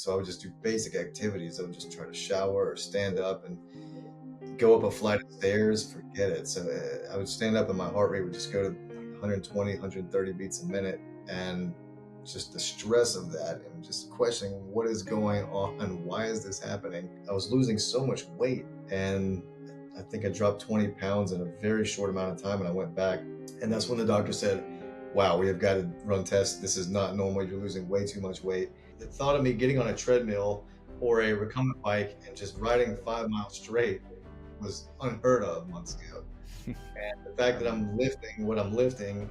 so I would just do basic activities. I would just try to shower or stand up and go up a flight of stairs, forget it. So I would stand up and my heart rate would just go to 120, 130 beats a minute. And just the stress of that and just questioning what is going on, why is this happening? I was losing so much weight, and I think I dropped 20 pounds in a very short amount of time, and I went back. And that's when the doctor said, wow, we have got to run tests. This is not normal. You're losing way too much weight. The thought of me getting on a treadmill or a recumbent bike and just riding 5 miles straight was unheard of months ago. And the fact that I'm lifting what I'm lifting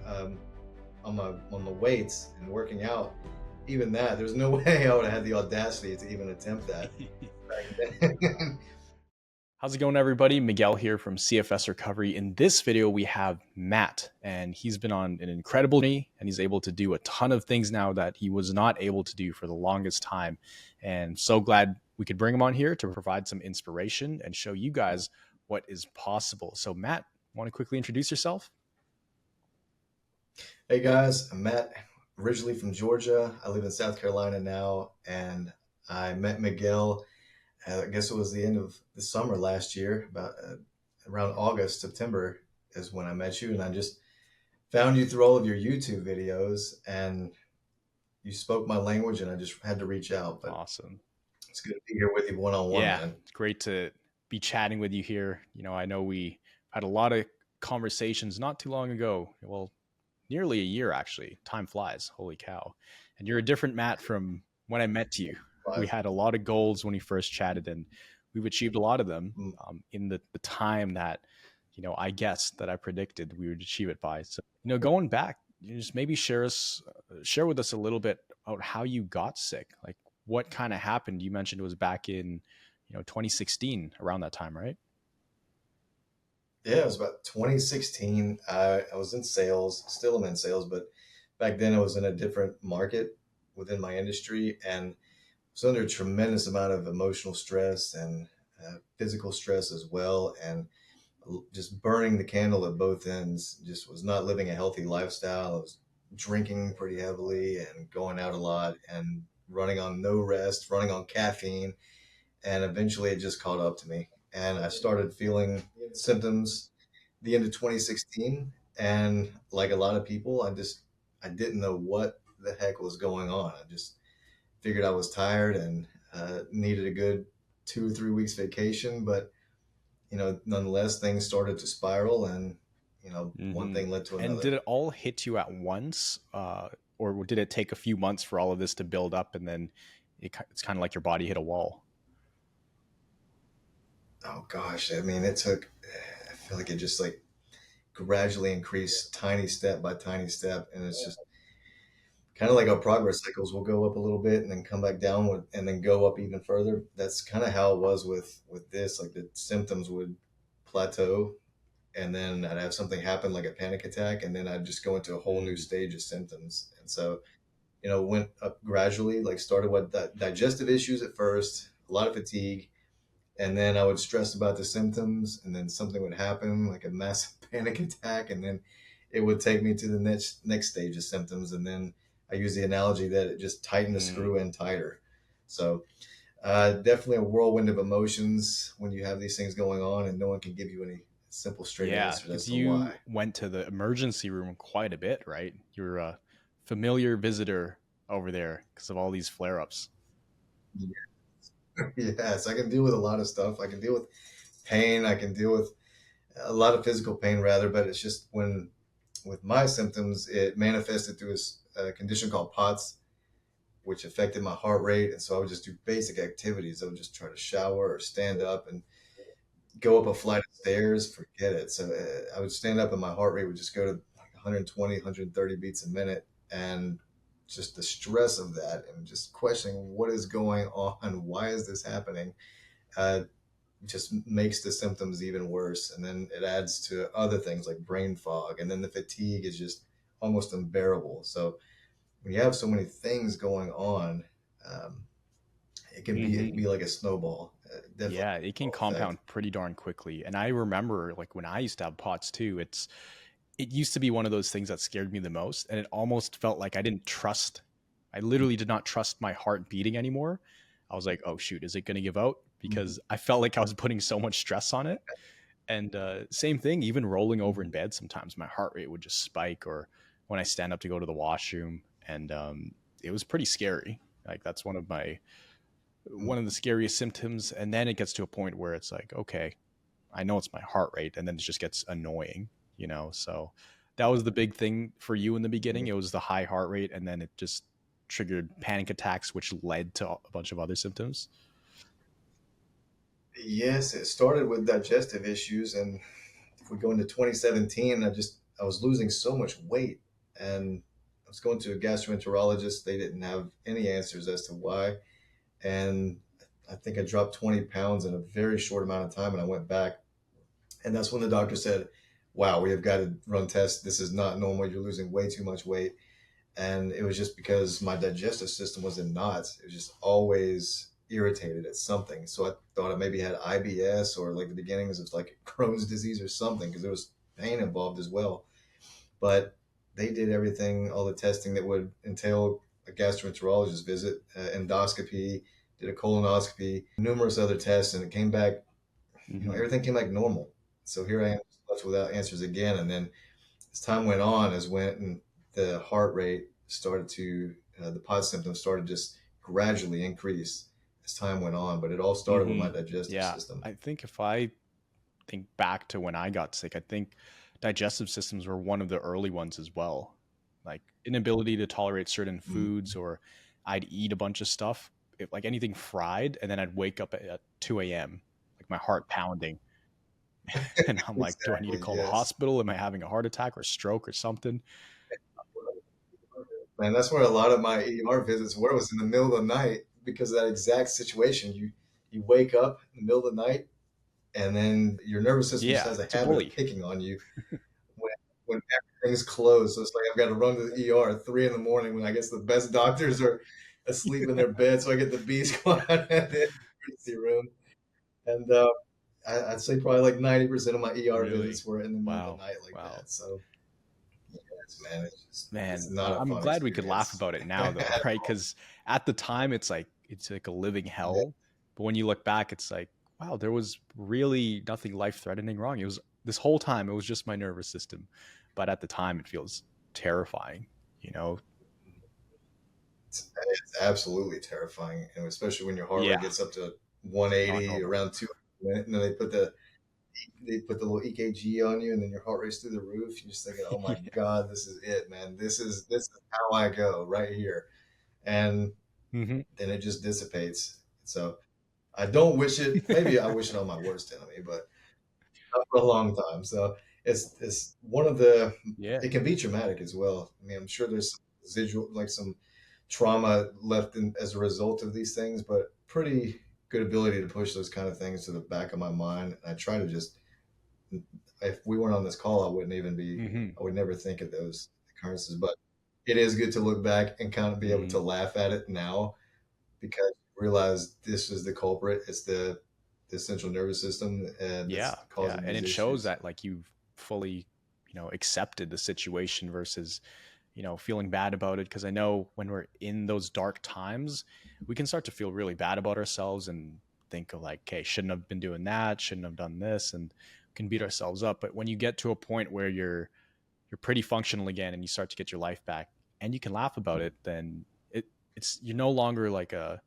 on the weights and working out, even that, there's no way I would have had the audacity to even attempt that back then. How's it going, everybody? Miguel here from CFS Recovery. In this video, we have Matt, and he's been on an incredible journey, and he's able to do a ton of things now that he was not able to do for the longest time. And so glad we could bring him on here to provide some inspiration and show you guys what is possible. So Matt, want to quickly introduce yourself? Hey guys, I'm Matt, originally from Georgia. I live in South Carolina now, and I met Miguel, I guess it was the end of the summer last year, about around August, September is when I met you, and I just found you through all of your YouTube videos, and you spoke my language, and I just had to reach out. But Awesome. it's good to be here with you one-on-one, Yeah, man. it's great to be chatting with you here. I know we had a lot of conversations not too long ago. Well, nearly a year, actually. Time flies. Holy cow. And you're a different Matt from when I met you. We had a lot of goals when we first chatted, and we've achieved a lot of them in the time that, I guessed that I predicted we would achieve it by. So, going back, just maybe share with us a little bit about how you got sick. Like what kind of happened? You mentioned it was back in, 2016, around that time, right? Yeah, it was about 2016. I was in sales, still am in sales, but back then I was in a different market within my industry, and was under a tremendous amount of emotional stress and physical stress as well, and just burning the candle at both ends. Just was not living a healthy lifestyle. I was drinking pretty heavily and going out a lot and running on no rest, running on caffeine, and eventually it just caught up to me. And I started feeling symptoms the end of 2016, and like a lot of people, I didn't know what the heck was going on. I just figured I was tired and needed a good 2 or 3 weeks vacation, but nonetheless, things started to spiral, and one thing led to another. And did it all hit you at once, or did it take a few months for all of this to build up, and then it's kind of like your body hit a wall? Oh gosh, I mean, I feel like it just like gradually increased, tiny step by tiny step, and it's just kind of like our progress cycles. We'll go up a little bit and then come back down and then go up even further. That's kind of how it was with this. Like the symptoms would plateau, and then I'd have something happen like a panic attack, and then I'd just go into a whole new stage of symptoms. And so, went up gradually. Like started with digestive issues at first, a lot of fatigue, and then I would stress about the symptoms, and then something would happen like a massive panic attack, and then it would take me to the next stage of symptoms, and then I use the analogy that it just tightened the screw in tighter. So definitely a whirlwind of emotions when you have these things going on, and no one can give you any simple straight answer as to you why. Went to the emergency room quite a bit, right? You're a familiar visitor over there because of all these flare-ups. Yes, I can deal with a lot of stuff. I can deal with pain. I can deal with a lot of physical pain, rather, but it's just with my symptoms, it manifested through a condition called POTS, which affected my heart rate. And so I would just do basic activities. I would just try to shower or stand up and go up a flight of stairs, forget it. So I would stand up and my heart rate would just go to like 120, 130 beats a minute. And just the stress of that and just questioning what is going on, why is this happening, just makes the symptoms even worse. And then it adds to other things like brain fog. And then the fatigue is just almost unbearable. So when you have so many things going on, it can be like a snowball. Yeah, it can compound pretty darn quickly. And I remember like when I used to have POTS too, it used to be one of those things that scared me the most. And it almost felt like I didn't trust I literally did not trust my heart beating anymore. I was like, oh shoot, is it going to give out? Mhm. Because I felt like I was putting so much stress on it. And same thing, even rolling over in Mhm. bed, sometimes my heart rate would just spike, or when I stand up to go to the washroom. And it was pretty scary. Like that's Mhm. one of the scariest symptoms. And then it gets to a point where it's like, okay, I know it's my heart rate, and then it just gets annoying, you know. So that was the big thing for you in the beginning. Mhm. It was the high heart rate, and then it just triggered panic attacks, which led to a bunch of other symptoms. Yes, it started with digestive issues, and if we go into 2017, I was losing so much weight, and I was going to a gastroenterologist. They didn't have any answers as to why, and I think I dropped 20 pounds in a very short amount of time, and I went back, and that's when the doctor said, "Wow, we have got to run tests. This is not normal. You're losing way too much weight." And it was just because my digestive system was in knots. It was just always irritated at something. So I thought I maybe had IBS or like the beginnings of like Crohn's disease or something, because there was pain involved as well. But they did everything, all the testing that would entail a gastroenterologist visit, endoscopy, did a colonoscopy, numerous other tests, and it came back, Mm-hmm. everything came back normal. So here I am left without answers again. And then as time went on, as when the heart rate started to, the POTS symptoms started just gradually increase as time went on. But it all started with Mm-hmm. my digestive Yeah, system. I think if I think back to when I got sick, I think digestive systems were one of the early ones as well. Like inability to tolerate certain Mm. foods, or I'd eat a bunch of stuff, like anything fried, and then I'd wake up at 2 a.m., like my heart pounding. And I'm like, do I need to Exactly. call the Yes. hospital? Am I having a heart attack or stroke or something? Man, that's where a lot of my ER visits were, was in the middle of the night, because of that exact situation. You wake up in the middle of the night, and then your nervous system just Yeah, has a it's a habit of bully. picking on you when when everything's closed. So it's like I've got to run to the ER at 3 in the morning, when I guess the best doctors are asleep in their bed. So I get the B squad in the emergency room, and I'd say probably like 90% of my ER Really? visits were in the middle of the Wow. night like Wow. that. So yes, man, it's Man, not a I'm fun glad we could laugh experience about it now, though, at right? all. Because at the time, it's like a living Yeah. hell. But when you look back, it's like, wow, there was really nothing life threatening wrong. It was this whole time, it was just my nervous system. But at the time, it feels terrifying, you know? It's absolutely terrifying, and especially when your heart rate Yeah, gets up to not 180, normal. around 200, and then they put the little EKG on you, and then your heart rate's through the roof. You're just thinking, "Oh my Yeah. God, this is it, man. This is how I go right here," and Hmm. then it just dissipates. So I don't wish it. Maybe I wish it on my worst enemy, but not for a long time. So it's one of the. Yeah. It can be traumatic as well. I mean, I'm sure there's some residual, like some trauma left in as a result of these things, but pretty good ability to push those kind of things to the back of my mind. And I try to just, if we weren't on this call, I wouldn't even be, Hmm. I would never think of those occurrences. But it is good to look back and kind of be able to Hmm. laugh at it now, because you realize this is the culprit. It's the central nervous system Yeah. that's Yeah. causing And these it shows issues. that like you've fully, accepted the situation versus feeling bad about it. Because I know when we're in those dark times, we can start to feel really bad about ourselves and think of like, okay, shouldn't have been doing that, shouldn't have done this, and can beat ourselves up. But when you get to a point where you're pretty functional again and you start to get your life back and you can laugh about it, then it's you're no longer like a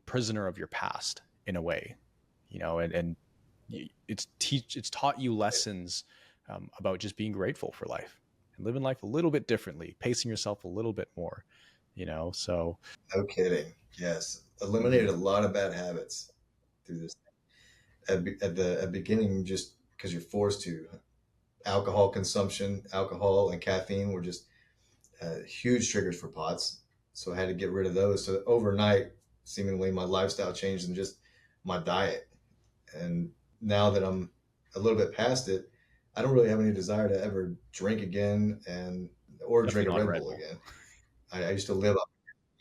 prisoner of your past in a way, and it's taught you lessons about just being grateful for life and living life a little bit differently, pacing yourself a little bit more, so. No kidding. Yes, eliminated Mhm. a lot of bad habits through this. At the beginning, just because you're forced to. Alcohol consumption, alcohol and caffeine were just huge triggers for POTS. So I had to get rid of those. So overnight, seemingly my lifestyle changed, and just my diet. And now that I'm a little bit past it, I don't really have any desire to ever drink again, and or drink Definitely a not Red Red Bull Bull. again. I used to live up.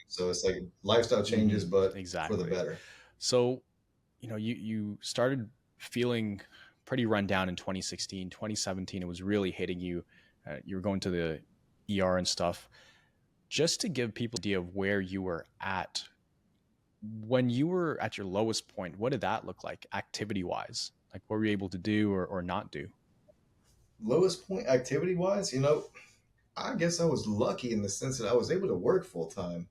So it's like lifestyle Hmm. changes, but for the Exactly. better. So, you started feeling pretty run down in 2016, 2017. It was really hitting you. You were going to the ER and stuff. Just to give people an idea of where you were at when you were at your lowest point, what did that look like activity wise? Like what were you able to do or not do? Lowest point activity wise, I guess I was lucky in the sense that I was able to work full time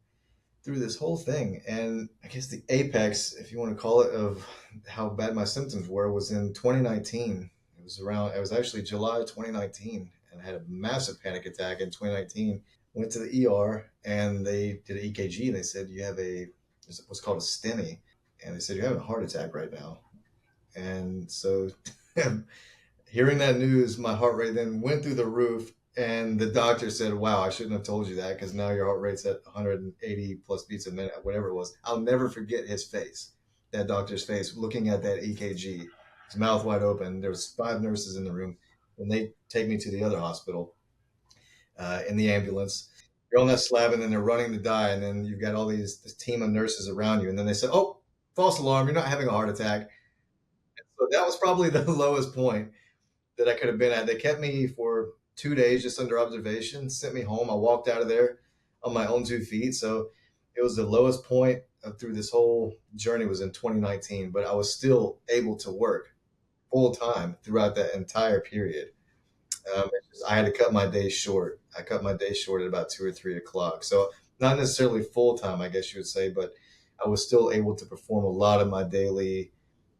through this whole thing. And I guess the apex, if you want to call it, of how bad my symptoms were was in 2019. It was actually July 2019. And I had a massive panic attack in 2019. Went to the ER and they did an EKG and they said, you have what's called a STEMI. And they said, you're having a heart attack right now. And so hearing that news, my heart rate then went through the roof. And the doctor said, "Wow, I shouldn't have told you that because now your heart rate's at 180 plus beats a minute, whatever it was." I'll never forget his face, that doctor's face, looking at that EKG, his mouth wide open. There was 5 nurses in the room. When they take me to the other hospital in the ambulance, you're on that slab, and then they're running to die, and then you've got all this team of nurses around you, and then they say, "Oh, false alarm! You're not having a heart attack." So that was probably the lowest point that I could have been at. They kept me for 2 days just under observation, sent me home. I walked out of there on my own 2 feet. So it was the lowest point through this whole journey was in 2019, but I was still able to work full time throughout that entire period. I had to cut my days short. I cut my days short at about 2 or 3 o'clock. So not necessarily full time, I guess you would say, but I was still able to perform a lot of my daily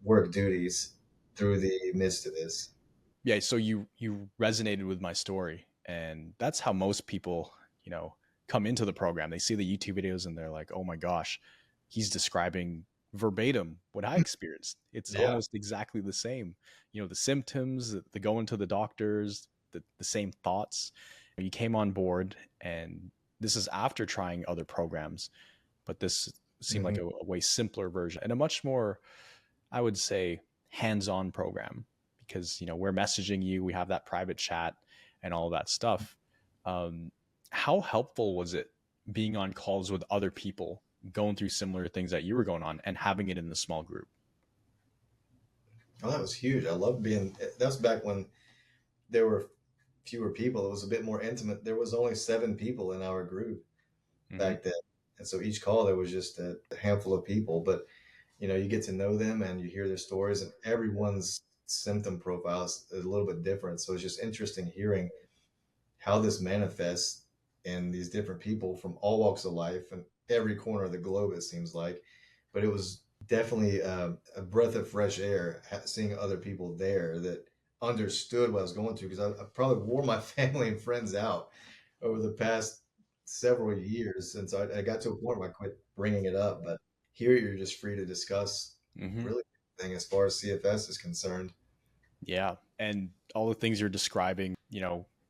work duties through the midst of this. Yeah, so you resonated with my story, and that's how most people, you know, come into the program. They see the YouTube videos and they're like, "Oh my gosh, he's describing verbatim what I experienced." It's Yeah. almost exactly the same. You know, the symptoms, the going to the doctors, the same thoughts. You came on board, and this is after trying other programs, but this seemed like Hmm. a way simpler version and a much more, I would say, hands-on program because we're messaging you, we have that private chat, and all of that stuff. How helpful was it being on calls with other people going through similar things that you were going on and having it in the small group? Oh, that was huge. I loved being. That's back when there were fewer people. It was a bit more intimate. There was only 7 people in our group Hmm. back then, and so each call there was just a handful of people. But you get to know them and you hear their stories, and everyone's symptom profile is a little bit different. So it's just interesting hearing how this manifests in these different people from all walks of life and every corner of the globe. It seems like, but it was definitely a breath of fresh air seeing other people there that understood what I was going through, because I probably wore my family and friends out over the past several years since I got to a point where I quit bringing it up. But here you're just free to discuss Hmm. really anything as far as CFS is concerned. Yeah, and all the things you're describing,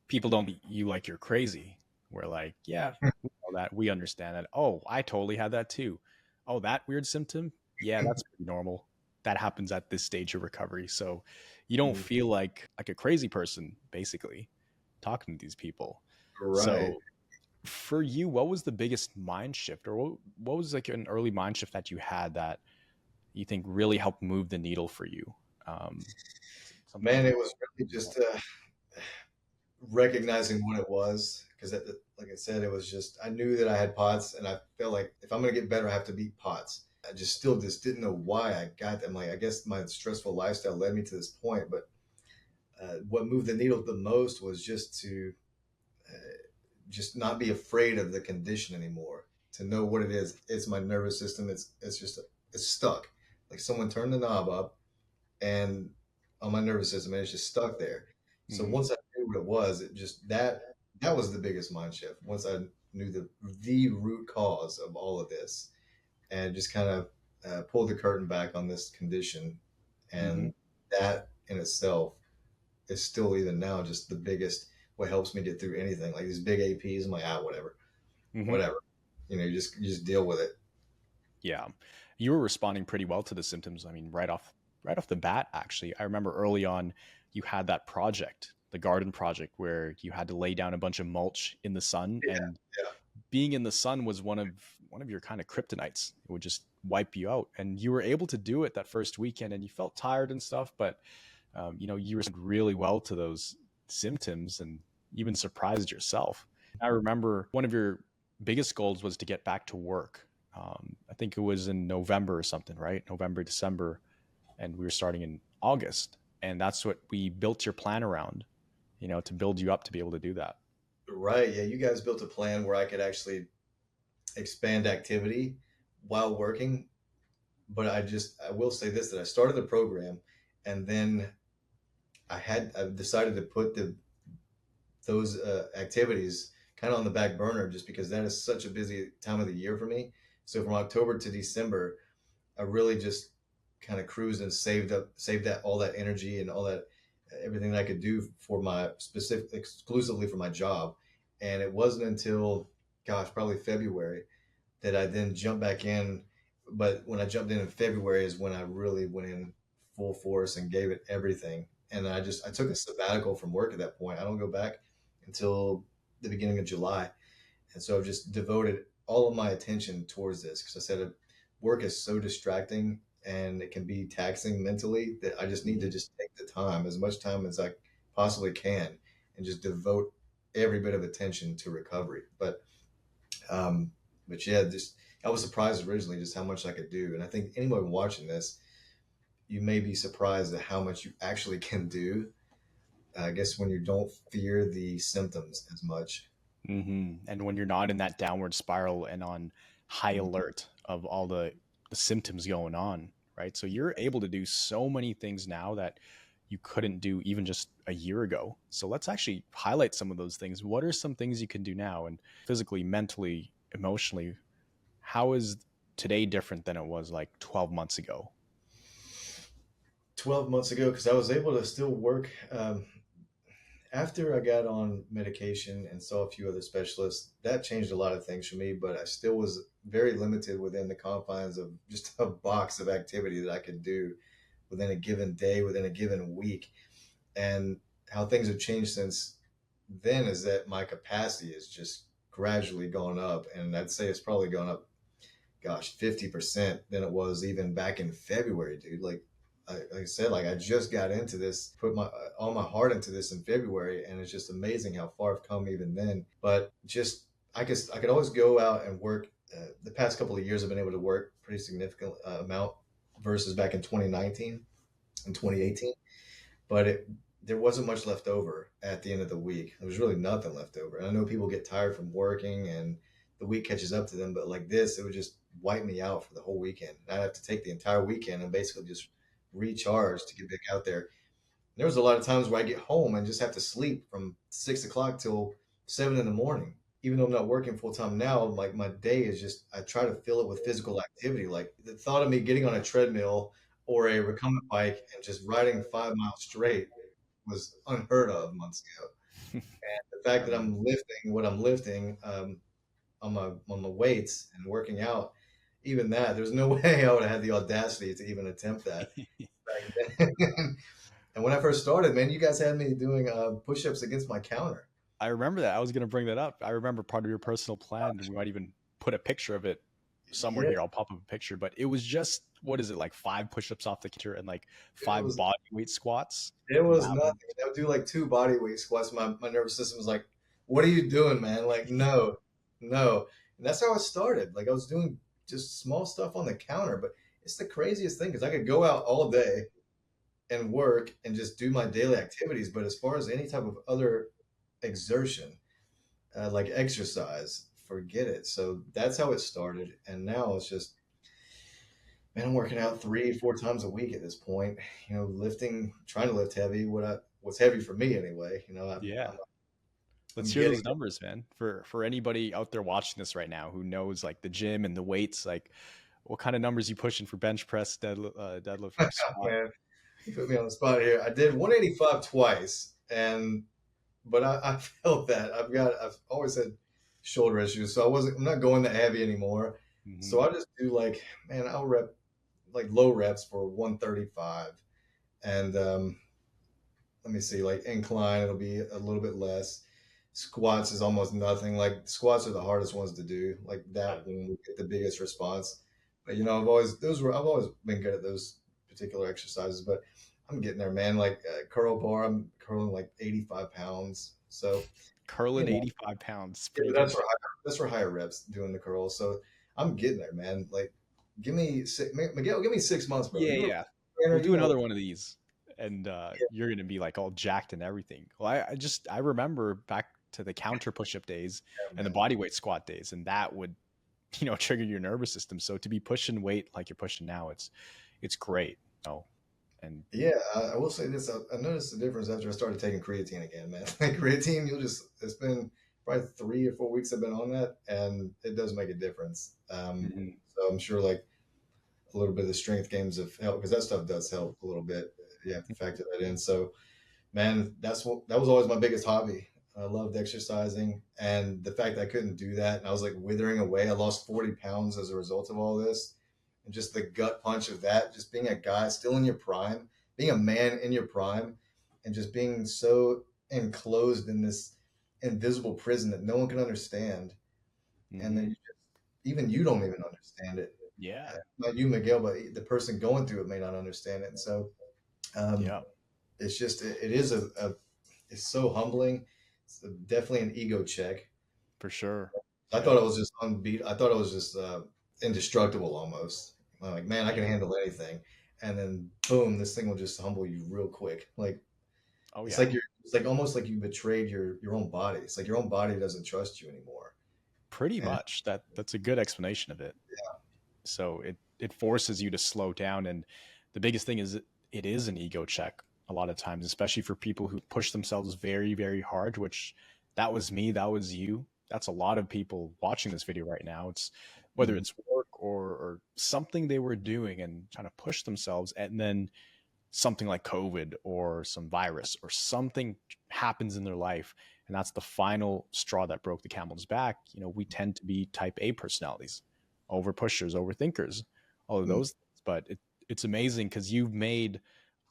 people don't meet you like you're crazy. We're like, yeah, we know that, we understand that. Oh, I totally had that too. Oh, that weird symptom, yeah, that's pretty normal. That happens at this stage of recovery. So you don't feel like a crazy person basically talking to these people. Right. So for you, what was the biggest mind shift, or what was like an early mind shift that you had that you think really helped move the needle for you? um, Something that Man, you it was really just recognizing what it was, because like I said, it was just I knew that I had POTS, and I felt like if I'm gonna get better, I have to beat POTS. I just still just didn't know why I got them. Like, I guess my stressful lifestyle led me to this point, but what moved the needle the most was uh, just not be afraid of the condition anymore. To know what it is. It's my nervous system. It's just it's stuck. Like someone turned the knob up and on my nervous system, and it's just stuck there. So Mhm. once I knew what it was, it just that was the biggest mind shift. Once I knew the root cause of all of this, and just kind of pulled the curtain back on this condition, Mhm. and that in itself is still even now just the biggest. What helps me get through anything like these big APs. I'm like, whatever, Mhm. whatever. You just deal with it. Yeah. You were responding pretty well to the symptoms. I mean, right off the bat, actually. I remember early on you had that project, the garden project, where you had to lay down a bunch of mulch in the sun, Yeah, and yeah. being in the sun was one of your kind of kryptonites. It would just wipe you out. And you were able to do it that first weekend, and you felt tired and stuff, but you responded really well to those symptoms and even surprised yourself. I remember one of your biggest goals was to get back to work. I think it was in November or something, right? November, December, and we were starting in August, and that's what we built your plan around, to build you up to be able to do that. Right. Yeah. You guys built a plan where I could actually expand activity while working. But I will say this, that I started the program, and then I decided to put those activities kind of on the back burner just because that is such a busy time of the year for me. So from October to December, I really just kind of cruised and saved that all that energy and all that everything that I could do for my specific exclusively for my job. And it wasn't until gosh, probably February that I then jumped back in. But when I jumped in February is when I really went in full force and gave it everything. And I took a sabbatical from work at that point. I don't go back until the beginning of July. And so I've just devoted all of my attention towards this because I said work is so distracting and it can be taxing mentally that I just need to just take the time, as much time as I possibly can, and just devote every bit of attention to recovery. Um, but yeah, just I was surprised originally just how much I could do, and I think anyone watching this, you may be surprised at how much you actually can do. I guess when you don't fear the symptoms as much. And when you're not in that downward spiral and on high alert of all the symptoms going on, right? So you're able to do so many things now that you couldn't do even just a year ago. So let's actually highlight some of those things. What are some things you can do now, and physically, mentally, emotionally? How is today different than it was like 12 months ago? 12 months ago, because I was able to still work after I got on medication and saw a few other specialists. That changed a lot of things for me, but I still was very limited within the confines of just a box of activity that I could do within a given day, within a given week. And how things have changed since then is that my capacity has just gradually gone up. And I'd say it's probably gone up, gosh, 50% than it was even back in February, dude. Like I said, like I just got into this, put my all my heart into this in February, and it's just amazing how far I've come even then. But just I could always go out and work. The past couple of years, I've been able to work pretty significant amount versus back in 2019 and 2018. But there wasn't much left over at the end of the week. There was really nothing left over. And I know people get tired from working and the week catches up to them, but like this, it would just wipe me out for the whole weekend. And I'd have to take the entire weekend and basically just recharge to get back out there. There was a lot of times where I get home and just have to sleep from 6 o'clock till 7 in the morning. Even though I'm not working full time now, like my day is just I try to fill it with physical activity. Like the thought of me getting on a treadmill or a recumbent bike and just riding 5 miles straight was unheard of months ago. The fact that I'm lifting what I'm lifting on the weights and working out, even that, there's no way I would have had the audacity to even attempt that back then. And when I first started, man, you guys had me doing push-ups against my counter. I remember that. I was going to bring that up. I remember part of your personal plan, and we might even put a picture of it somewhere Yeah, here. I'll pop up a picture, but it was just, what is it, like 5 push-ups off the counter and like it five was body weight squats? it And was that nothing. I would do like two body weight squats. My nervous system was like, "What are you doing, man?" Like, no, no. And that's how I started. Like, I was doing just small stuff on the counter, but it's the craziest thing because I could go out all day and work and just do my daily activities. But as far as any type of other exertion, like exercise, forget it. So that's how it started. And now it's just, man, I'm working out 3, 4 times a week at this point. Lifting, trying to lift heavy. What's heavy for me anyway. yeah. Let's I'm hear getting those numbers, man. For anybody out there watching this right now who knows like the gym and the weights, like what kind of numbers you pushing for bench press, deadlift, or squat? man. You put me on the spot here. I did 185 twice, and but I felt that I've always had shoulder issues, so I'm not going that heavy anymore. Hmm. So I just do like, man, I'll rep like low reps for 135, and let me see, like incline, it'll be a little bit less. Squats is almost nothing. Like squats are the hardest ones to do. Like that when we get the biggest response. But I've always been good at those particular exercises. But I'm getting there, man. Like curl bar, I'm curling like 85 pounds. So Curling you know, 85 pounds, yeah, pretty but good. that's right. that's for higher reps doing the curls. So I'm getting there, man. Like, Miguel, give me 6 months, bro. Yeah, You were yeah. a trainer, We'll you do know. another one of these, and you're gonna be like all jacked and everything. Well, I remember back to the counter push-up days Yeah, and the man. body weight squat days, and that would trigger your nervous system. So to be pushing weight like you're pushing now, it's great. Oh, and Yeah, I will say this. I noticed the difference after I started taking creatine again, man. Like creatine, it's been probably 3 or 4 weeks I've been on that, and it does make a difference. mhm, So I'm sure like a little bit of the strength games have helped because that stuff does help a little bit. You have to factor that in. So, man, that was always my biggest hobby. I loved exercising, and the fact that I couldn't do that, and I was like withering away. I lost 40 pounds as a result of all this, and just the gut punch of that. Just being a guy still in your prime, being a man in your prime, and just being so enclosed in this invisible prison that no one can understand, and then mhm. even you don't even understand it. Yeah, Not you, Miguel, but the person going through it may not understand it. And so um, yeah, it's just it is it's so humbling. It's definitely an ego check. for sure. I thought Yeah, I was just unbeat. I thought I was just indestructible almost. I'm like, man, I can yeah. handle anything. And then boom, this thing will just humble you real quick. Like Oh it's yeah. like it's like almost like you betrayed your own body. It's like your own body doesn't trust you anymore. Pretty And much. That's a good explanation of it. So it forces you to slow down, and the biggest thing is it is an ego check a lot of times, especially for people who push themselves very very hard, which that was me, that was you, that's a lot of people watching this video right now. It's whether mm, it's work or something they were doing and trying to push themselves, and then something like COVID or some virus or something happens in their life, and that's the final straw that broke the camel's back. We tend to be type A personalities, over pushers, overthinkers, all of mm, those things. But it's amazing because you've made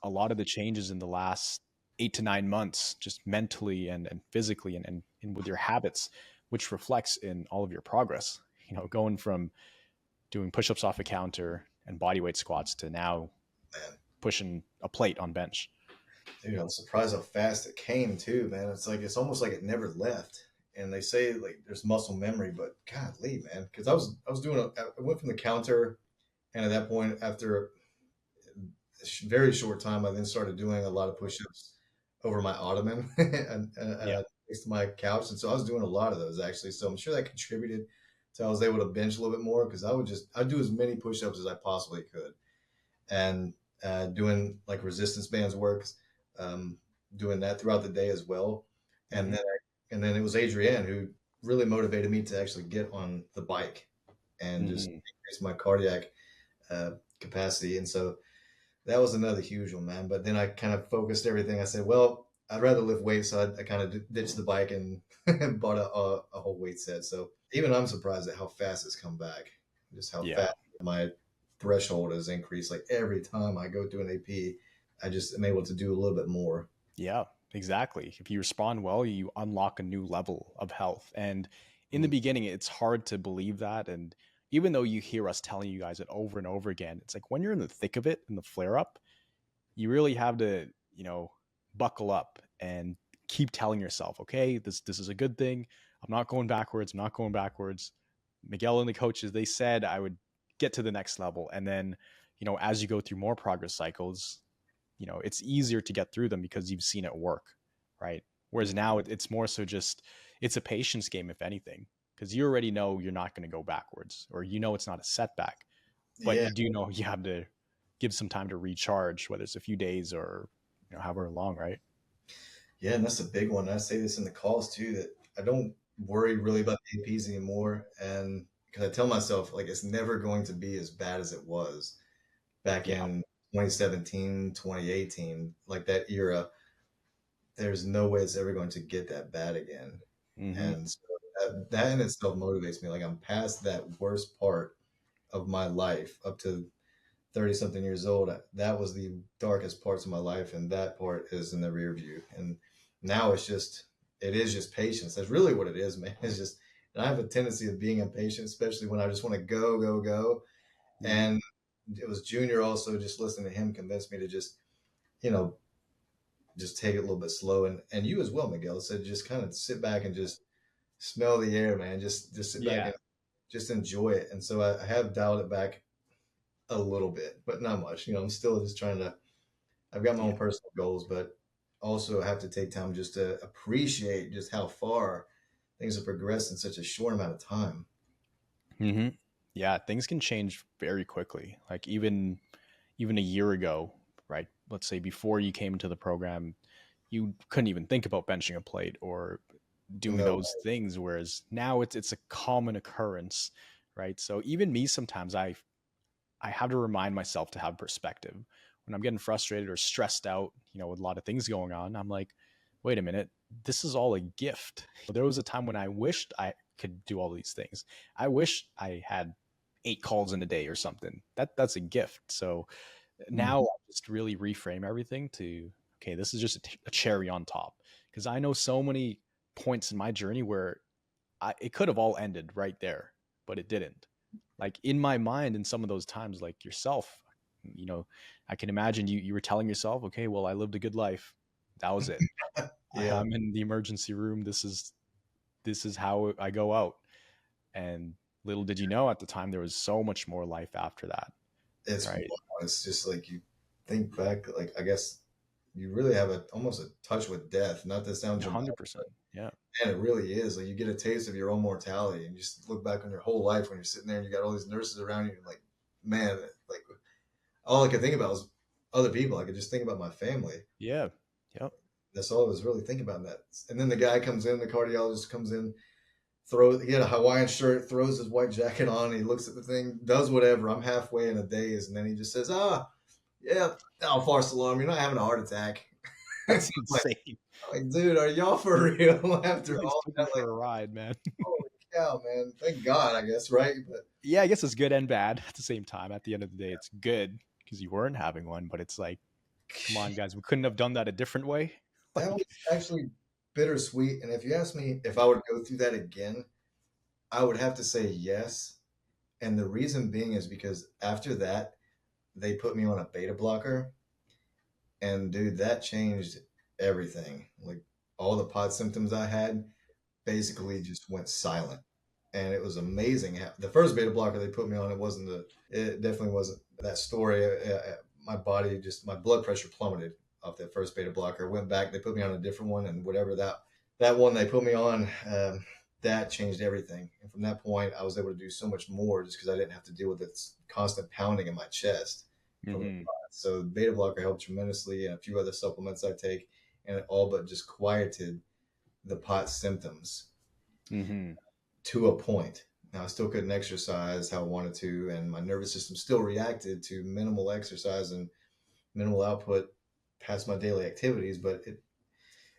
a lot of the changes in the last 8 to 9 months, just mentally and physically, and with your habits, which reflects in all of your progress. Going from doing push-ups off a counter and body weight squats to now man, pushing a plate on bench. dude, I'm surprised how fast it came too, man. It's like it's almost like it never left. And they say like there's muscle memory, but golly, man, because I was doing I went from the counter, and at that point, after a very short time, I then started doing a lot of push-ups over my ottoman Yeah. next to my couch, and so I was doing a lot of those actually. So I'm sure that contributed to I was able to bench a little bit more because I'd do as many push-ups as I possibly could, and doing like resistance bands works, um, doing that throughout the day as well. And Mm-hmm. then it was Adrienne who really motivated me to actually get on the bike and just Mm-hmm. increase my cardiac uh, capacity. And so that was another huge one, man. But then I kind of focused everything. I said, well, I'd rather lift weights, so I kind of ditched the bike and bought a whole weight set. So even I'm surprised at how fast it's come back, just how Yeah. fast my threshold has increased. Like every time I go to an AP, I just am able to do a little bit more. Yeah, exactly. If you respond well, you unlock a new level of health. And in the Mm, beginning, it's hard to believe that. And even though you hear us telling you guys it over and over again, it's like when you're in the thick of it, in the flare up, you really have to, buckle up and keep telling yourself, okay, this is a good thing. I'm not going backwards. I'm not going backwards. Miguel and the coaches, they said I would get to the next level. And then, as you go through more progress cycles, it's easier to get through them because you've seen it work, right? Whereas now it's more so just it's a patience game, if anything, because you already know you're not going to go backwards, or it's not a setback, but yeah, you do know you have to give some time to recharge, whether it's a few days or however long, right? yeah, and that's a big one. I say this in the calls too that I don't worry really about the APs anymore, and because I tell myself like it's never going to be as bad as it was back Yeah. in 2017, 2018, like that era. There's no way it's ever going to get that bad again. Mm-hmm. And so that in itself motivates me. Like I'm past that worst part of my life up to 30 something years old. That was the darkest parts of my life. And that part is in the rear view. And now it is just patience. That's really what it is, man. It's just, and I have a tendency of being impatient, especially when I just want to go, go, go. Mm-hmm. And it was Junior also just listening to him convinced me to just, you know, just take it a little bit slow. And you as well, Miguel, said just kind of sit back and just smell the air, man. Just sit back Yeah. and just enjoy it. And so I have dialed it back a little bit, but not much. You know, I'm still just trying to. I've got my Yeah. own personal goals, but also have to take time just to appreciate just how far things have progressed in such a short amount of time. Hmm. Yeah, things can change very quickly. Like even a year ago, right? Let's say before you came into the program, you couldn't even think about benching a plate or doing No, those things. Whereas now it's a common occurrence, right? So even me sometimes I have to remind myself to have perspective when I'm getting frustrated or stressed out, with a lot of things going on. I'm like, wait a minute, this is all a gift. There was a time when I wished I could do all these things. I wish I had 8 calls in a day or something. That's a gift. So now mhm. I just really reframe everything to, okay, this is just a cherry on top. Because I know so many points in my journey where it could have all ended right there, but it didn't. Like in my mind, in some of those times, like yourself, you know, I can imagine you were telling yourself, okay, well, I lived a good life. That was it. Yeah, I'm in the emergency room. This is how I go out. And little did you know at the time there was so much more life after that, it's right? wild. It's just like you think back, like I guess you really have a almost a touch with death. Not to sound dramatic, 100%. Yeah. and it really is. Like you get a taste of your own mortality, and you just look back on your whole life when you're sitting there and you got all these nurses around you, and like, man, like all I could think about was other people. I could just think about my family. Yeah. Yep. That's all I was really thinking about that. And then the guy comes in, the cardiologist comes in, throws. He had a Hawaiian shirt, throws his white jacket on. He looks at the thing, does whatever. I'm halfway in a daze, and then he just says, yeah, false alarm. You're not having a heart attack." I'm That's like, insane. dude, are y'all for real? After He just all took you that, like, for a ride, man. holy cow, man. Thank God, I guess, right? But Yeah, I guess it's good and bad at the same time. At the end of the day, it's good because you weren't having one, but it's like, come on, guys, we couldn't have done that a different way. that was Like, actually bittersweet. And if you ask me if I would go through that again, I would have to say yes. And the reason being is because after that, they put me on a beta blocker. And dude, that changed everything. Like all the pod symptoms I had basically just went silent. And it was amazing. The first beta blocker they put me on, it definitely wasn't that story. My body just, my blood pressure plummeted off that first beta blocker. Went back, they put me on a different one, and whatever that one they put me on, that changed everything. And from that point, I was able to do so much more just because I didn't have to deal with this constant pounding in my chest from the mm-hmm, pod. So beta blocker helped tremendously, and a few other supplements I take, and it all but just quieted the pot symptoms mm-hmm, to a point. Now I still couldn't exercise how I wanted to, and my nervous system still reacted to minimal exercise and minimal output past my daily activities, but it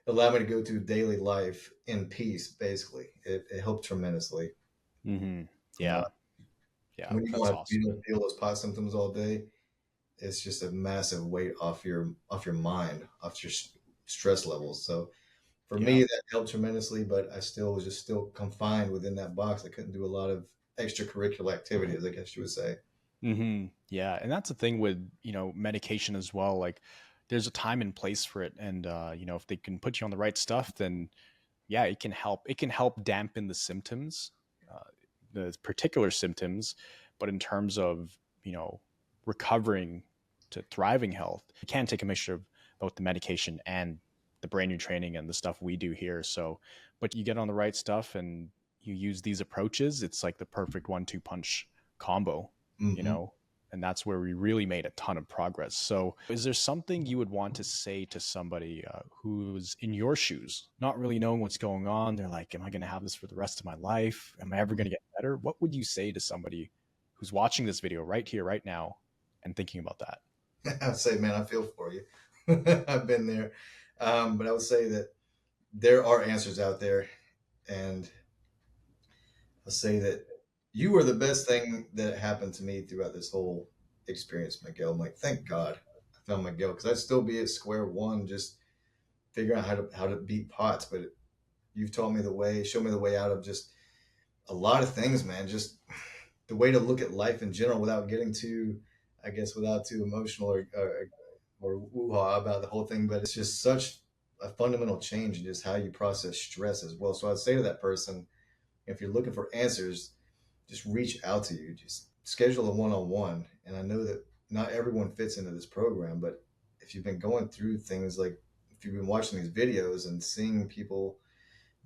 allowed me to go through daily life in peace. Basically, it helped tremendously. mm-hmm. Uh, Yeah, yeah, when that's you awesome. don't feel those pot symptoms all day, it's just a massive weight off your mind, off your stress levels. So for Yeah. me, that helped tremendously, but I still was just still confined within that box. I couldn't do a lot of extracurricular activities, I guess you would say. Mm-hmm. Yeah, and that's the thing with medication as well. Like, there's a time and place for it, and if they can put you on the right stuff, then yeah, it can help. It can help dampen the symptoms, uh, the particular symptoms, but in terms of recovering to thriving health, you can take a mixture of both the medication and the brain retraining and the stuff we do here. So, but you get on the right stuff and you use these approaches, it's like the perfect 1-2 punch combo, you Hmm. know, and that's where we really made a ton of progress. So, is there something you would want to say to somebody who's in your shoes, not really knowing what's going on? They're like, am I going to have this for the rest of my life? Am I ever going to get better? What would you say to somebody who's watching this video right here, right now, and thinking about that? I'd say, man, I feel for you. I've been there. But I would say that there are answers out there. And I'll say that you were the best thing that happened to me throughout this whole experience, Miguel. I'm like, thank God I found Miguel because I'd still be at square one, just figuring out how to beat pots. But you've taught me the way, show me the way out of just a lot of things, man. Just the way to look at life in general without getting too, I guess, without too emotional or woo-ha about the whole thing. But it's just such a fundamental change in just how you process stress as well. So I'd say to that person, if you're looking for answers, just reach out to you. Just schedule a one-on-one. And I know that not everyone fits into this program, but if you've been going through things like if you've been watching these videos and seeing people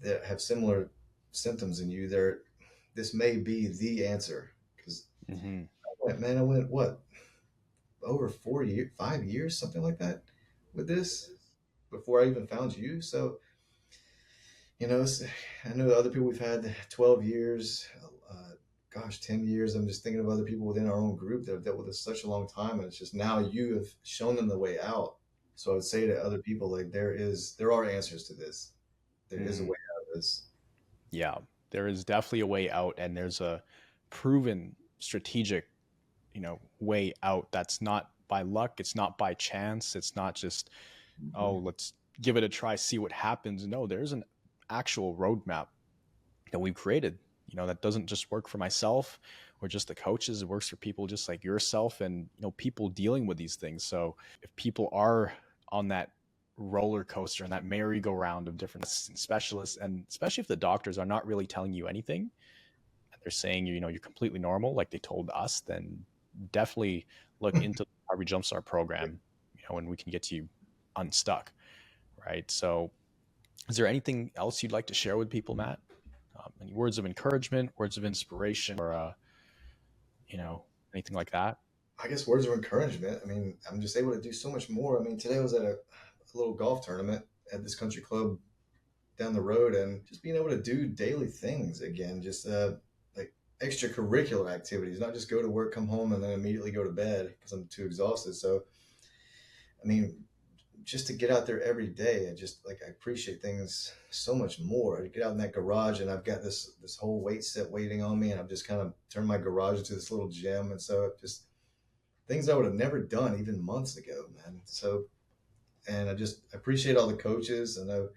that have similar symptoms in you, there, this may be the answer. Because Hmm. I went what over 4 years, 5 years, something like that, with this before I even found you. So I know other people we've had 12 years, gosh, 10 years. I'm just thinking of other people within our own group that have dealt with this such a long time. And it's just now you have shown them the way out. So I would say to other people, like, there are answers to this. There is a Hmm. way out of this. Yeah, there is definitely a way out, and there's a proven strategic, way out. That's not by luck. It's not by chance. It's not just, oh, Mhm. let's give it a try, see what happens. No, there's an actual roadmap that we've created, that doesn't just work for myself or just the coaches. It works for people just like yourself and, people dealing with these things. So if people are on that roller coaster and that merry-go-round of different specialists, and especially if the doctors are not really telling you anything, and they're saying, you're completely normal, like they told us, then definitely look into the Recovery Jumpstart program, and we can get you unstuck. Right. So is there anything else you'd like to share with people, Matt? Any words of encouragement, words of inspiration, or you know, anything like that? I guess words of encouragement. I mean, I'm just able to do so much more. I mean, today I was at a little golf tournament at this country club down the road, and just being able to do daily things again, just like extracurricular activities, not just go to work, come home, and then immediately go to bed because I'm too exhausted. So, I mean, just to get out there every day, I appreciate things so much more. I get out in that garage, and I've got this whole weight set waiting on me, and I've just kind of turned my garage into this little gym, and so just things I would have never done even months ago, man. So, and I just appreciate all the coaches. I know,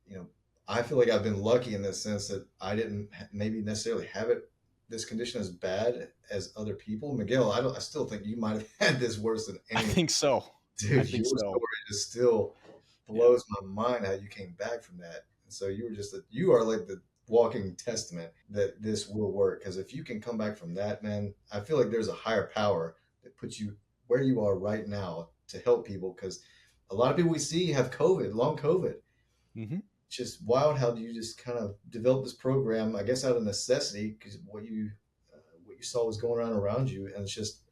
you know, I feel like I've been lucky in the sense that I didn't maybe necessarily have this condition as bad as other people. Miguel, I still think you might have had this worse than I any. think so. I Dude, think your so. story just still Yeah. blows my mind how you came back from that. And so you are like the walking testament that this will work. Because if you can come back from that, man, I feel like there's a higher power that puts you where you are right now to help people. Because a lot of people we see have COVID, long COVID. Hmm. It's just wild how you just kind of develop this program, I guess, out of necessity because what you saw was going on around you, and it's just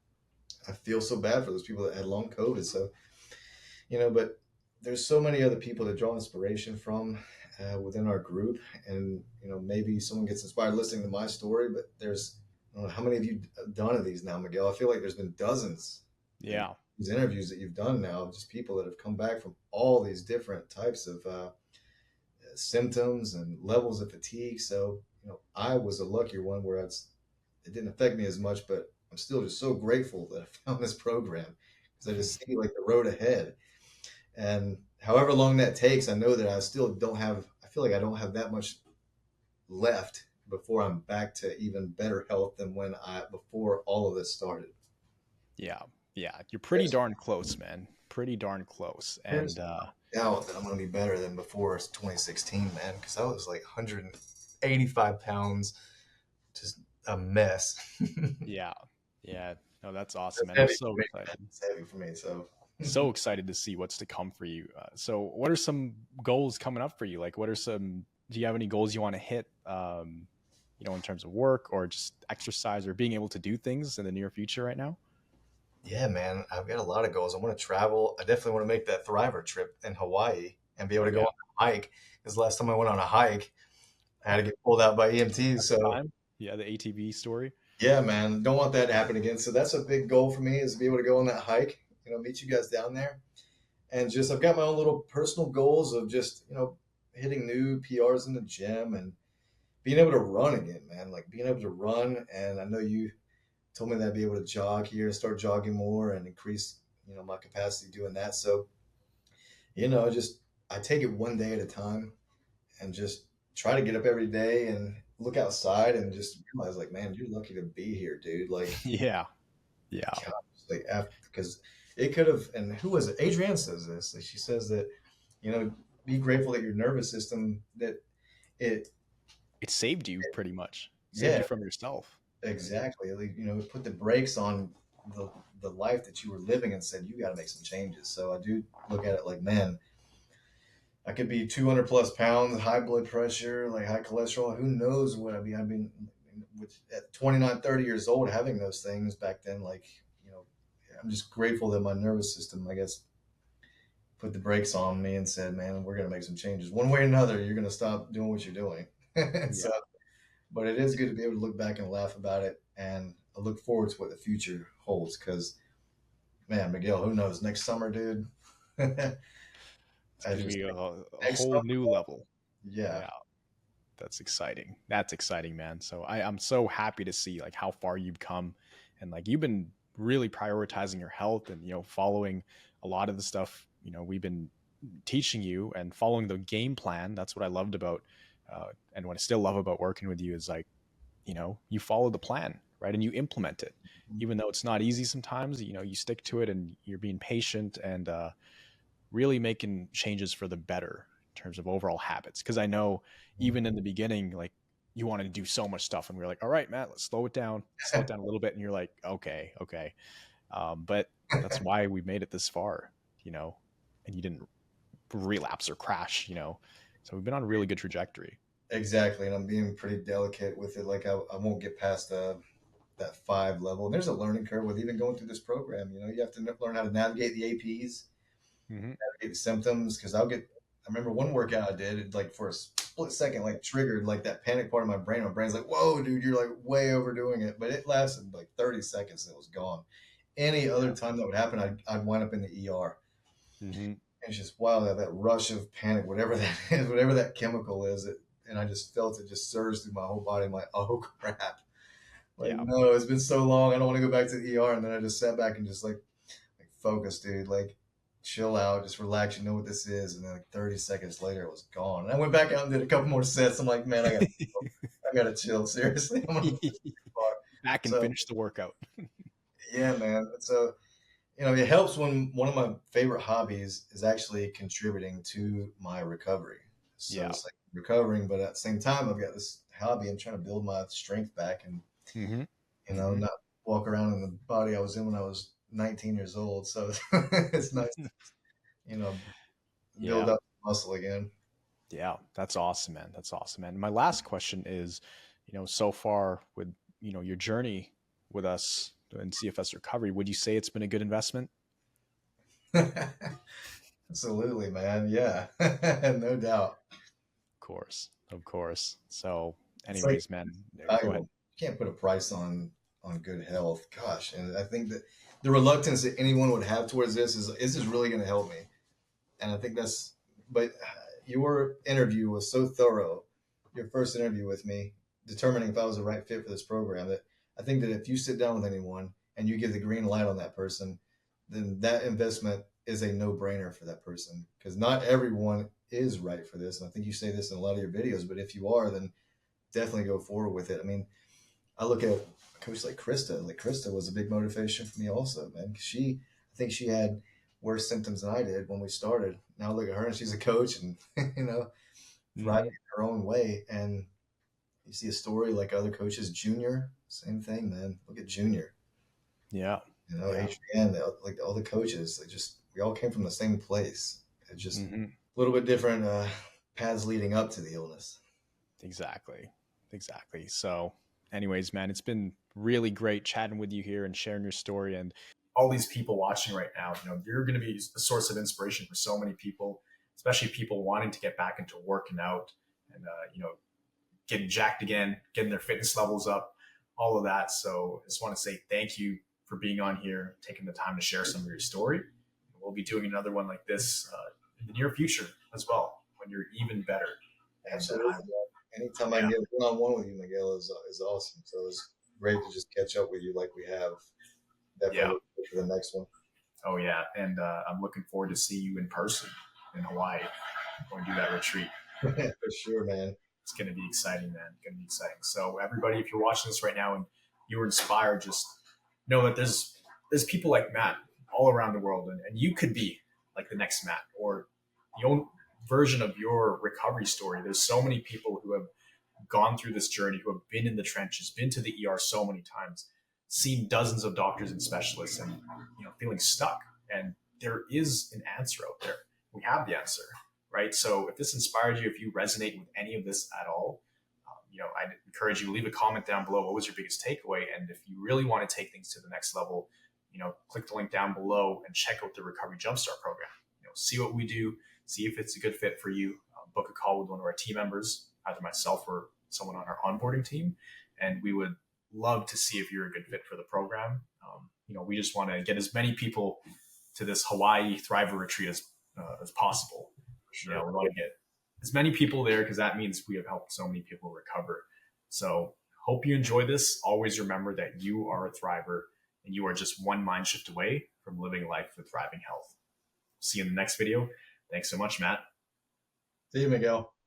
I feel so bad for those people that had long COVID. So but there's so many other people to draw inspiration from within our group, and maybe someone gets inspired listening to my story. But there's I don't know how many of you done of these now, Miguel. I feel like there's been dozens of Yeah. these interviews that you've done now, just people that have come back from all these different types of symptoms and levels of fatigue. So I was a luckier one where it didn't affect me as much, but I'm still just so grateful that I found this program because I just see like the road ahead. And however long that takes, I know that I feel like I don't have that much left before I'm back to even better health than before all of this started. Yeah. Yeah. You're pretty There's, darn close, man. Pretty darn close. there's And no doubt that I'm going to be better than before 2016, man, because I was like 185 pounds, just a mess. yeah. Yeah. No, that's awesome, That's man. I'm heavy so for me. excited. It's heavy for me. So, So excited to see what's to come for you. So what are some goals coming up for you? Like, do you have any goals you want to hit, in terms of work or just exercise or being able to do things in the near future right now? yeah, man, I've got a lot of goals. I want to travel. I definitely want to make that Thriver trip in Hawaii and be able Oh to go yeah. on a hike. Because last time I went on a hike, I had to get pulled out by EMTs. At the So time. Yeah, the ATV story. yeah, man, don't want that to happen again. So that's a big goal for me is to be able to go on that hike. Meet you guys down there, and just I've got my own little personal goals of just hitting new PRs in the gym and being able to run again, man. Like being able to run, and I know you told me that I'd be able to jog here, start jogging more, and increase my capacity doing that. So just I take it one day at a time and just try to get up every day and look outside and just realize like, man, you're lucky to be here, dude. Like, Yeah. Yeah. gosh, like after because it could have. And who was it? Adrienne says this. Like, she says that be grateful that your nervous system that it It saved you pretty much. Saved yeah, you from yourself. exactly. Like, it put the brakes on the the life that you were living and said you got to make some changes. So I do look at it like, man, I could be 200 plus pounds, high blood pressure, like high cholesterol. Who knows what I mean? I've been at 29, 30 years old having those things back then. Like, you know, I'm just grateful that my nervous system, I guess, put the brakes on me and said, man, we're going to make some changes. One way or another, you're going to stop doing what you're doing. Yeah. So, but it is good to be able to look back and laugh about it. And I look forward to what the future holds because, man, Miguel, who knows? Next summer, dude. It's I going to just be think a next whole summer, new level. yeah. Yeah. That's exciting. That's exciting, man. So I'm so happy to see like how far you've come, and like you've been really prioritizing your health and, following a lot of the stuff, we've been teaching you and following the game plan. That's what I loved about, and what I still love about working with you is like, you follow the plan, right? And you implement it, even though it's not easy sometimes, you stick to it and you're being patient and, really making changes for the better in terms of overall habits. Cause I know even in the beginning, like you wanted to do so much stuff and we are like, all right, Matt, let's slow it down a little bit. And you're like, okay, okay. But that's why we made it this far, and you didn't relapse or crash. So we've been on a really good trajectory. Exactly, and I'm being pretty delicate with it. Like I won't get past that 5 level. And there's a learning curve with even going through this program. You have to learn how to navigate the APs, Mm-hmm. navigate the symptoms. Because I remember one workout I did, it, like for a split second, like triggered like that panic part of my brain. My brain's like, "Whoa, dude, you're like way overdoing it." But it lasted like 30 seconds, and it was gone. Any other Yeah. time that would happen, I'd wind up in the ER. Mm-hmm. It's just wow, that rush of panic, whatever that is, whatever that chemical is, and I just felt it just surge through my whole body. I'm like, oh crap! Like Yeah. no, it's been so long. I don't want to go back to the ER. And then I just sat back and just like focus, dude. Like chill out, just relax. You know what this is. And then like 30 seconds later, it was gone. And I went back out and did a couple more sets. I'm like, man, I gotta chill. Seriously, I'm gonna go too far. Back and So finish the workout. yeah, man. So it helps when one of my favorite hobbies is actually contributing to my recovery. So Yeah. it's like recovering, but at the same time, I've got this hobby. I'm trying to build my strength back and, Mm-hmm. Mm-hmm. not walk around in the body I was in when I was 19 years old. So it's nice to, you know, build Yeah. up muscle again. Yeah, that's awesome, man. That's awesome, man. My last question is, so far with, your journey with us in CFS recovery, would you say it's been a good investment? Absolutely, man. Yeah, no doubt. Of course. Of course. So, It's like anyways, man, go valuable. ahead. You can't put a price on good health. Gosh, and I think that the reluctance that anyone would have towards this is really going to help me. And I think that's. But your interview was so thorough. Your first interview with me, determining if I was the right fit for this program. That I think that if you sit down with anyone and you give the green light on that person, then that investment is a no brainer for that person because not everyone is right for this. And I think you say this in a lot of your videos. But if you are, then definitely go forward with it. I mean, I look at a coach like Krista. Like Krista was a big motivation for me also, man. 'Cause I think she had worse symptoms than I did when we started. Now look at her, and she's a coach, and thriving Hmm. in her own way. And you see a story like other coaches, Junior, same thing, man. Look at Junior. Yeah. Yeah. Adrienne, like all the coaches. We all came from the same place. It's just Hmm. a little bit different paths leading up to the illness. Exactly. Exactly. So, anyways, man, it's been really great chatting with you here and sharing your story. And all these people watching right now, you're going to be a source of inspiration for so many people, especially people wanting to get back into working out and, getting jacked again, getting their fitness levels up, all of that. So I just want to say thank you for being on here, taking the time to share some of your story. We'll be doing another one like this in the near future as well, when you're even better. And Absolutely. Anytime I yeah, can get one on one with you, Miguel, is awesome. So it's great to just catch up with you like we have. Definitely yeah, look for the next one. oh yeah, and I'm looking forward to see you in person in Hawaii. Going to do that retreat. For sure, man. It's going to be exciting, man. It's going to be exciting. So everybody, if you're watching this right now and you were inspired, just know that there's people like Matt all around the world, and you could be like the next Matt, or the only version of your recovery story. There's so many people who have gone through this journey, who have been in the trenches, been to the ER so many times, seen dozens of doctors and specialists, and feeling stuck. And there is an answer out there. We have the answer, right? So if this inspired you, if you resonate with any of this at all, I'd encourage you to leave a comment down below. What was your biggest takeaway? And if you really want to take things to the next level, click the link down below and check out the Recovery Jumpstart program. See what we do, see if it's a good fit for you. Book a call with one of our team members, either myself or someone on our onboarding team, and we would love to see if you're a good fit for the program. We just want to get as many people to this Hawaii Thriver retreat as possible. Sure. We want to get as many people there because that means we have helped so many people recover. So hope you enjoy this. Always remember that you are a thriver and you are just one mind shift away from living life with thriving health. See you in the next video. Thanks so much, Matt. See you, Miguel.